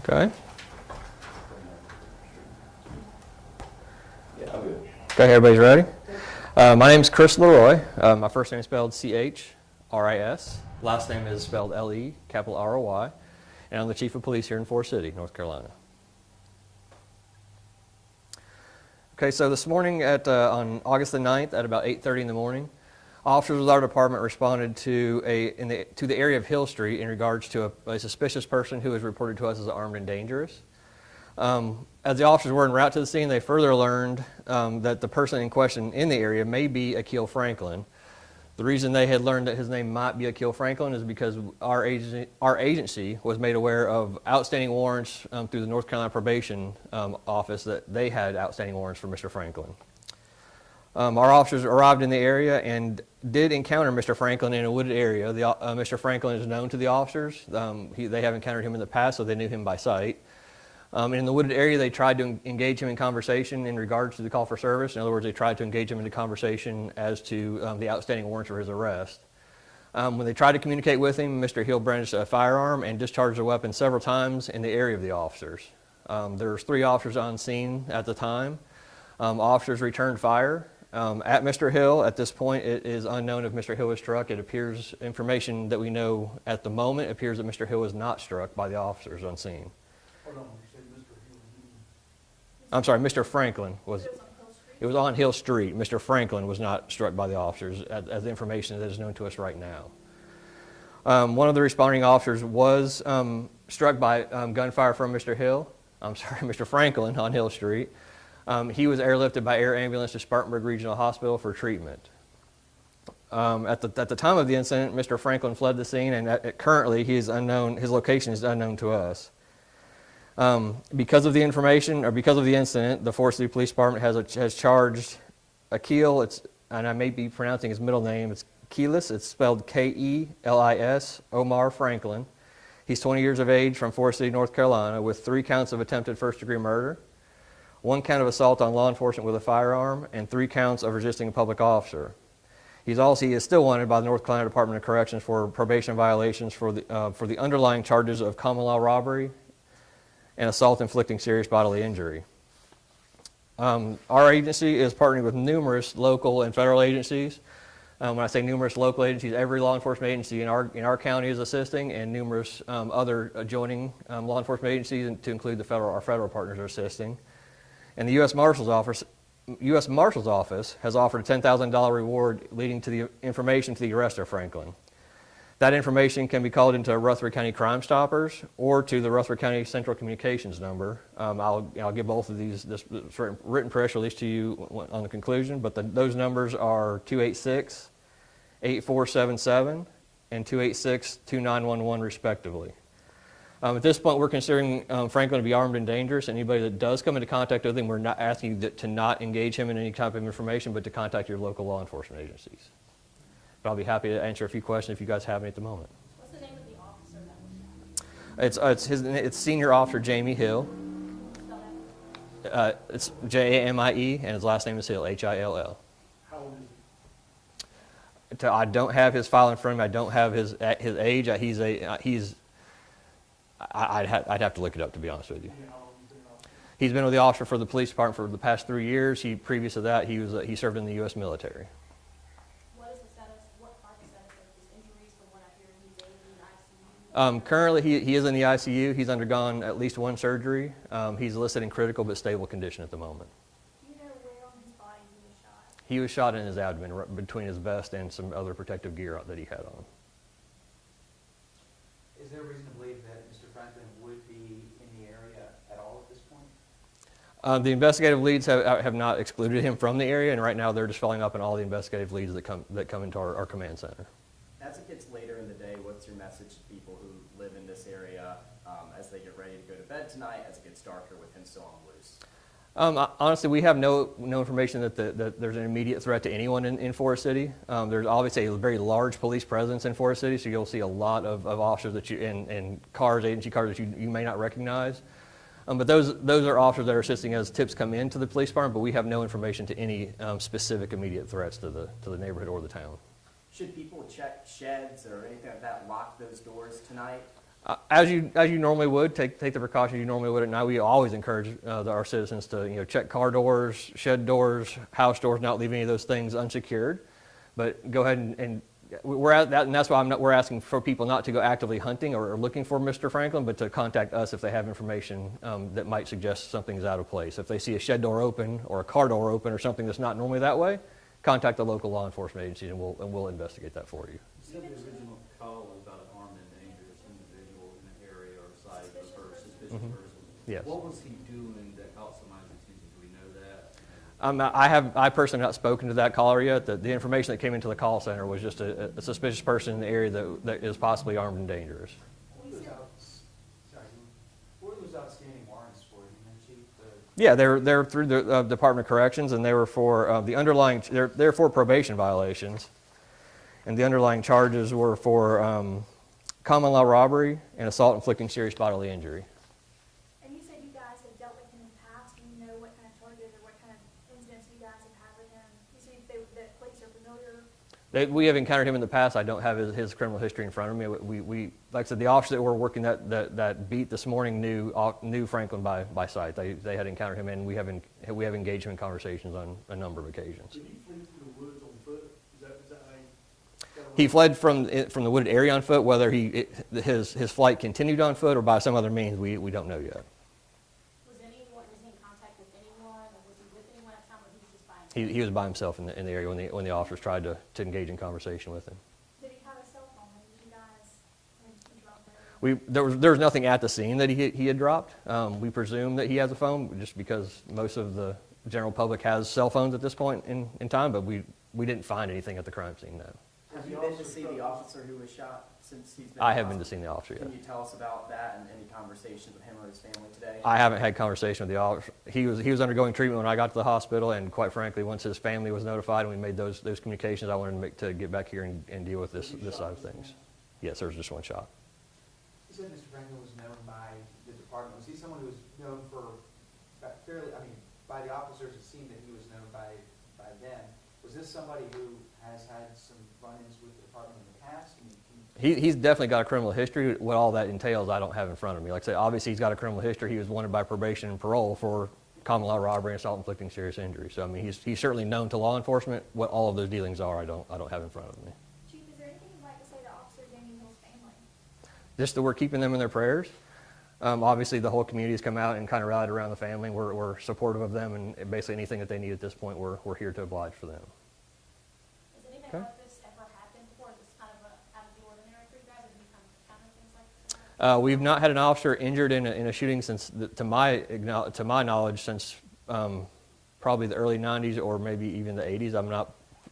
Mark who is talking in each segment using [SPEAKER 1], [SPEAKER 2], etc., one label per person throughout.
[SPEAKER 1] Okay. Okay, everybody's ready? My name is Chris Leroy. My first name is spelled C-H-R-I-S. Last name is spelled L-E, capital R-O-Y. And I'm the Chief of Police here in Forest City, North Carolina. Okay, so this morning on August the 9th at about 8:30 in the morning, officers with our department responded to the area of Hill Street in regards to a suspicious person who was reported to us as armed and dangerous. As the officers were en route to the scene, they further learned that the person in question in the area may be Akil Franklin. The reason they had learned that his name might be Akil Franklin is because our agency was made aware of outstanding warrants through the North Carolina Probation Office that they had outstanding warrants for Mr. Franklin. Our officers arrived in the area and did encounter Mr. Franklin in a wooded area. Mr. Franklin is known to the officers. They have encountered him in the past, so they knew him by sight. In the wooded area, they tried to engage him in conversation in regards to the call for service. In other words, they tried to engage him into conversation as to the outstanding warrants for his arrest. When they tried to communicate with him, Mr. Hill brandished a firearm and discharged a weapon several times in the area of the officers. There was 3 officers on scene at the time. Officers returned fire at Mr. Hill. At this point, it is unknown if Mr. Hill was struck. It appears, information that we know at the moment, appears that Mr. Hill was not struck by the officers on scene.
[SPEAKER 2] Hold on, you said Mr. Hill.
[SPEAKER 1] I'm sorry, Mr. Franklin was. It was on Hill Street. Mr. Franklin was not struck by the officers, as the information that is known to us right now. One of the responding officers was struck by gunfire from Mr. Franklin on Hill Street. He was airlifted by air ambulance to Spartanburg Regional Hospital for treatment. At the time of the incident, Mr. Franklin fled the scene, and currently he is unknown. His location is unknown to us. Because of the information, or because of the incident, the Forest City Police Department has charged Akil, and I may be pronouncing his middle name, it's Kelis, it's spelled K-E-L-I-S, Omar Franklin. He's 20 years of age from Forest City, North Carolina, with 3 counts of attempted first-degree murder, 1 count of assault on law enforcement with a firearm, and 3 counts of resisting a public officer. He is still wanted by the North Carolina Department of Corrections for probation violations for the underlying charges of common law robbery and assault inflicting serious bodily injury. Our agency is partnering with numerous local and federal agencies. When I say numerous local agencies, every law enforcement agency in our county is assisting, and numerous other adjoining law enforcement agencies, to include our federal partners, are assisting. And the U.S. Marshal's Office has offered a $10,000 reward leading to the information to the arrest of Franklin. That information can be called into Rutherford County Crime Stoppers or to the Rutherford County Central Communications number. I'll give both of this written press release to you on the conclusion, but those numbers are 286-8477 and 286-2911 respectively. At this point, we're considering Franklin to be armed and dangerous. Anybody that does come into contact with him, we're not asking you to not engage him in any type of information, but to contact your local law enforcement agencies. But I'll be happy to answer a few questions if you guys have any at the moment.
[SPEAKER 3] What's the name of the officer that was shot?
[SPEAKER 1] It's Senior Officer Jamie Hill. It's J-A-M-I-E, and his last name is Hill, H-I-L-L.
[SPEAKER 2] How old is he?
[SPEAKER 1] I don't have his file in front of me. I don't have his age. I'd have to look it up, to be honest with you.
[SPEAKER 2] How long has he been off?
[SPEAKER 1] He's been with the officer for the police department for the past 3 years. Previous to that, he served in the U.S. military.
[SPEAKER 3] What are the status of his injuries from what I hear? He's in the ICU?
[SPEAKER 1] Currently, he is in the ICU. He's undergone at least 1 surgery. He's listed in critical but stable condition at the moment.
[SPEAKER 3] Do you know where on his body he was shot?
[SPEAKER 1] He was shot in his abdomen, between his vest and some other protective gear that he had on.
[SPEAKER 4] Is there a reason to believe that Mr. Franklin would be in the area at all at this point?
[SPEAKER 1] The investigative leads have not excluded him from the area, and right now they're just following up on all the investigative leads that come into our command center.
[SPEAKER 5] As it gets later in the day, what's your message to people who live in this area as they get ready to go to bed tonight, as it gets darker with him still on the loose?
[SPEAKER 1] Honestly, we have no information that there's an immediate threat to anyone in Forest City. There's obviously a very large police presence in Forest City, so you'll see a lot of officers and cars, agency cars, that you may not recognize. But those are officers that are assisting as tips come into the police department, but we have no information to any specific immediate threats to the neighborhood or the town.
[SPEAKER 5] Should people check sheds or anything like that, lock those doors tonight?
[SPEAKER 1] As you normally would, take the precautions you normally would at night. We always encourage our citizens to check car doors, shed doors, house doors, not leave any of those things unsecured. But go ahead and we're at that, and that's why we're asking for people not to go actively hunting or looking for Mr. Franklin, but to contact us if they have information that might suggest something's out of place. If they see a shed door open or a car door open or something that's not normally that way, contact the local law enforcement agency and we'll investigate that for you.
[SPEAKER 6] You said the original call was about an armed and dangerous individual in the area or site or suspicious person.
[SPEAKER 1] Yes.
[SPEAKER 6] What was he doing that caught somebody's attention? Do we know that?
[SPEAKER 1] I personally have not spoken to that caller yet. The information that came into the call center was just a suspicious person in the area that is possibly armed and dangerous.
[SPEAKER 4] What are those outstanding warrants for, you mentioned, Chief?
[SPEAKER 1] Yeah, they're through the Department of Corrections, and they were for the underlying. They're for probation violations, and the underlying charges were for common law robbery and assault inflicting serious bodily injury.
[SPEAKER 3] And you said you guys have dealt with him in the past, do you know what kind of charges or what kind of incidents you guys have had with him? You said the police are familiar.
[SPEAKER 1] We have encountered him in the past. I don't have his criminal history in front of me. We like I said, the officer that were working that beat this morning knew Franklin by sight. They had encountered him, and we have engaged him in conversations on a number of occasions.
[SPEAKER 2] Did he flee through the woods on foot? Is that how
[SPEAKER 1] He fled from the wooded area on foot. Whether his flight continued on foot or by some other means, we don't know yet.
[SPEAKER 3] Was he in contact with anyone, or was he with anyone at the time, or he was just by himself?
[SPEAKER 1] He was by himself in the area when the officers tried to engage in conversation with him.
[SPEAKER 3] Did he have a cell phone, or did you guys, interrupt that?
[SPEAKER 1] There was nothing at the scene that he had dropped. We presume that he has a phone just because most of the general public has cell phones at this point in time, but we didn't find anything at the crime scene, no.
[SPEAKER 5] Have you been to see the officer who was shot since he's been?
[SPEAKER 1] I have been to see the officer yet.
[SPEAKER 5] Can you tell us about that and any conversations with him or his family today?
[SPEAKER 1] I haven't had conversation with the officer. He was undergoing treatment when I got to the hospital, and quite frankly, once his family was notified and we made those communications, I wanted to get back here and deal with this side of things. Yes, there was just one shot.
[SPEAKER 4] You said Mr. Franklin was known by the department. Was he someone who was known for by the officers, it seemed that he was known by them. Was this somebody who has had some run-ins with the department in the past?
[SPEAKER 1] He's definitely got a criminal history. What all that entails, I don't have in front of me. Like I said, obviously he's got a criminal history. He was wanted by probation and parole for common law robbery and assault inflicting serious injury. So I mean, he's certainly known to law enforcement. What all of those dealings are, I don't have in front of me.
[SPEAKER 3] Chief, is there anything you'd like to say to Officer Danny Hill's family?
[SPEAKER 1] Just that we're keeping them in their prayers. Obviously, the whole community has come out and kind of rallied around the family. We're supportive of them, and basically anything that they need at this point, we're here to oblige for them.
[SPEAKER 3] Has anything
[SPEAKER 1] Okay.
[SPEAKER 3] like this ever happened before? Is this kind of out of the ordinary for you guys? Have you come encounter things like this?
[SPEAKER 1] We've not had an officer injured in a shooting since, to my knowledge, since probably the early 90s or maybe even the 80s.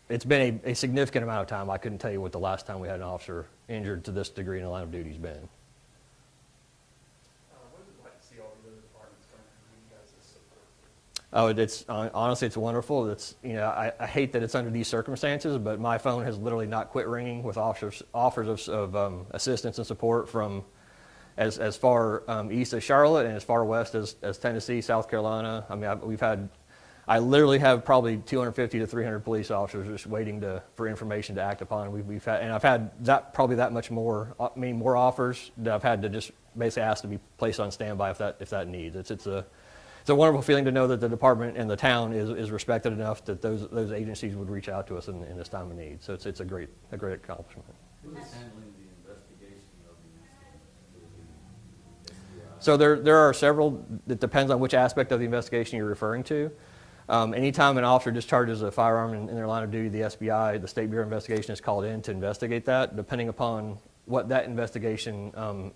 [SPEAKER 1] It's been a significant amount of time. I couldn't tell you what the last time we had an officer injured to this degree in the line of duty has been.
[SPEAKER 2] What is it like to see all the other departments coming to you guys as support?
[SPEAKER 1] Oh, honestly, it's wonderful. I hate that it's under these circumstances, but my phone has literally not quit ringing with offers of assistance and support from as far east as Charlotte and as far west as Tennessee, South Carolina. I mean, I literally have probably 250 to 300 police officers just waiting for information to act upon. I've had probably that much more. More offers that I've had to just basically ask to be placed on standby if that needs. It's a wonderful feeling to know that the department and the town is respected enough that those agencies would reach out to us in this time of need. So it's a great accomplishment.
[SPEAKER 6] Who is handling the investigation of the incident?
[SPEAKER 1] So there are several. It depends on which aspect of the investigation you're referring to. Anytime an officer discharges a firearm in their line of duty, the SBI, the State Bureau of Investigation, is called in to investigate that. Depending upon what that investigation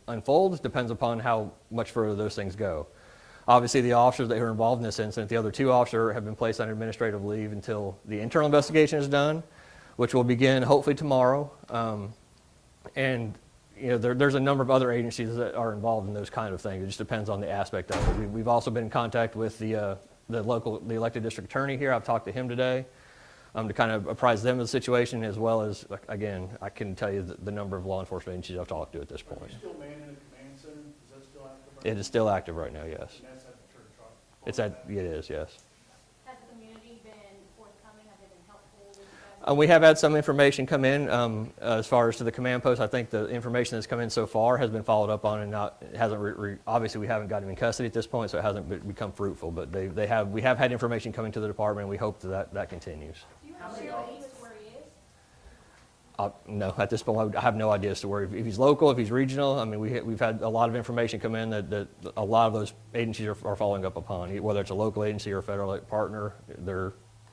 [SPEAKER 1] unfolds, depends upon how much further those things go. Obviously, the officers that were involved in this incident, the other two officers have been placed on administrative leave until the internal investigation is done, which will begin hopefully tomorrow. And there's a number of other agencies that are involved in those kind of things. It just depends on the aspect of it. We've also been in contact with the elected district attorney here. I've talked to him today to kind of apprise them of the situation, as well as, again, I can tell you the number of law enforcement agencies I've talked to at this
[SPEAKER 2] Are
[SPEAKER 1] point.
[SPEAKER 2] you still manning the command center? Is that still active?
[SPEAKER 1] It is still active right now, yes.
[SPEAKER 2] And that's at the church, right?
[SPEAKER 1] It is, yes.
[SPEAKER 3] Has the community been forthcoming? Have they been helpful with you
[SPEAKER 1] We have had some information come in as far as to the command post. I think the information that's come in so far has been followed up on and not, it hasn't, obviously we haven't got him in custody at this point, so it hasn't become fruitful. But we have had information coming to the department, and we hope that continues.
[SPEAKER 3] Do you want to share what he was where he is?
[SPEAKER 1] No, at this point, I have no idea as to where, if he's local, if he's regional. I mean, we've had a lot of information come in that a lot of those agencies are following up upon, whether it's a local agency or a federal partner.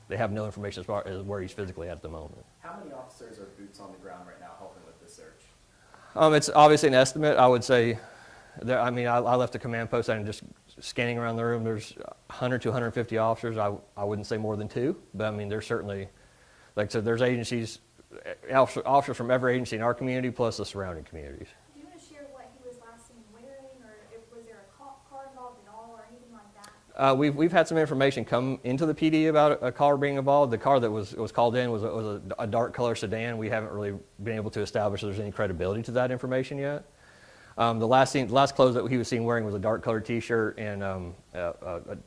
[SPEAKER 1] They have no information as far as where he's physically at the moment.
[SPEAKER 5] How many officers are boots on the ground right now helping with this search?
[SPEAKER 1] It's obviously an estimate. I would say, I left the command post and just scanning around the room. There's 100 to 150 officers. I wouldn't say more than 2, but I mean, there's certainly, like I said, there's agencies, officers from every agency in our community plus the surrounding communities.
[SPEAKER 3] Do you want to share what he was last seen wearing, or was there a car involved at all, or anything like that?
[SPEAKER 1] We've had some information come into the PD about a car being involved. The car that was called in was a dark color sedan. We haven't really been able to establish if there's any credibility to that information yet. The last clothes that he was seen wearing was a dark colored T-shirt and a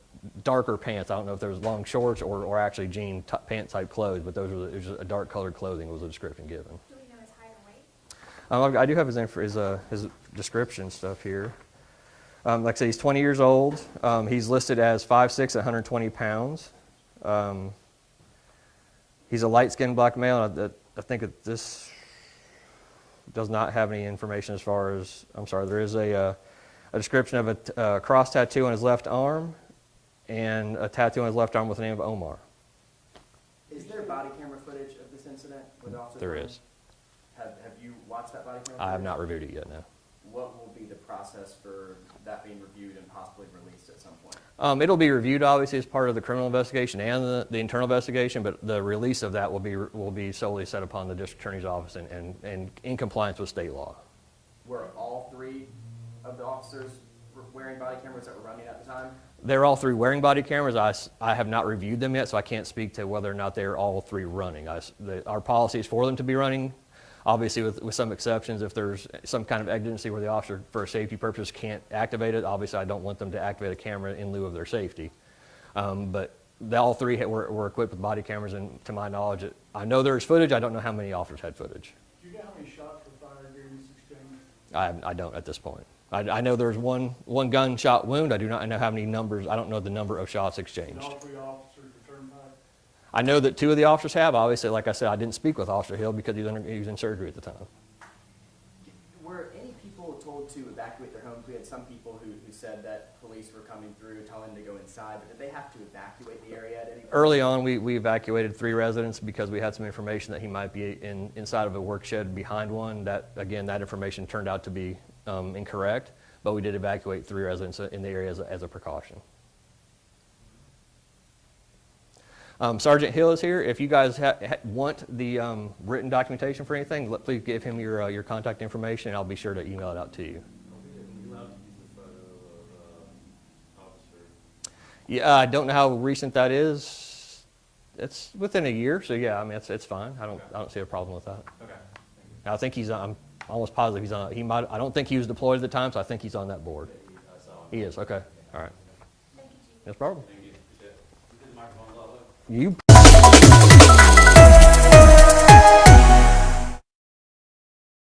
[SPEAKER 1] darker pants. I don't know if there was long shorts or actually jean pant type clothes, but it was a dark colored clothing was the description given.
[SPEAKER 3] Do we know his height and weight?
[SPEAKER 1] I do have his description stuff here. Like I said, he's 20 years old. He's listed as 5'6", 120 pounds. He's a light-skinned black male. I think that this does not have any information as far as, I'm sorry, there is a description of a cross tattoo on his left arm and a tattoo on his left arm with the name of Omar.
[SPEAKER 5] Is there body camera footage of this incident with Officer
[SPEAKER 1] There
[SPEAKER 5] Thorne?
[SPEAKER 1] is.
[SPEAKER 5] Have you watched that body camera
[SPEAKER 1] I have
[SPEAKER 5] footage?
[SPEAKER 1] not reviewed it yet, no.
[SPEAKER 5] What will be the process for that being reviewed and possibly released at some point?
[SPEAKER 1] It'll be reviewed, obviously, as part of the criminal investigation and the internal investigation, but the release of that will be solely set upon the district attorney's office and in compliance with state law.
[SPEAKER 5] Were all 3 of the officers wearing body cameras that were running at the time?
[SPEAKER 1] They're all 3 wearing body cameras. I have not reviewed them yet, so I can't speak to whether or not they're all 3 running. Our policy is for them to be running, obviously with some exceptions. If there's some kind of exigency where the officer, for safety purposes, can't activate it, obviously I don't want them to activate a camera in lieu of their safety. But all 3 were equipped with body cameras, and to my knowledge, I know there's footage. I don't know how many officers had footage.
[SPEAKER 2] Do you know how many shots were fired during this exchange?
[SPEAKER 1] I don't at this point. I know there's one gunshot wound. I do not know how many numbers. I don't know the number of shots
[SPEAKER 2] And
[SPEAKER 1] exchanged.
[SPEAKER 2] all 3 officers returned back?
[SPEAKER 1] I know that 2 of the officers have. Obviously, like I said, I didn't speak with Officer Hill because he was in surgery at the time.
[SPEAKER 5] Were any people told to evacuate their homes? We had some people who said that police were coming through, telling them to go inside, but did they have to evacuate the area at any point?
[SPEAKER 1] Early on, we evacuated 3 residents because we had some information that he might be inside of a work shed behind one. That information turned out to be incorrect, but we did evacuate 3 residents in the area as a precaution. Sergeant Hill is here. If you guys want the written documentation for anything, please give him your contact information, and I'll be sure to email it out to you.
[SPEAKER 6] Are we allowed to use the photo of officer?
[SPEAKER 1] Yeah, I don't know how recent that is. It's within a year, so yeah, I mean it's fine. I don't see a problem with that.
[SPEAKER 6] Okay.
[SPEAKER 1] I think I'm almost positive he's on. I don't think he was deployed at the time, so I think he's on that board.
[SPEAKER 6] I saw him.
[SPEAKER 1] He is. Okay. All right.
[SPEAKER 3] Thank you, Chief.
[SPEAKER 1] No problem.
[SPEAKER 6] Thank you. Appreciate it. Is the microphone low?
[SPEAKER 1] You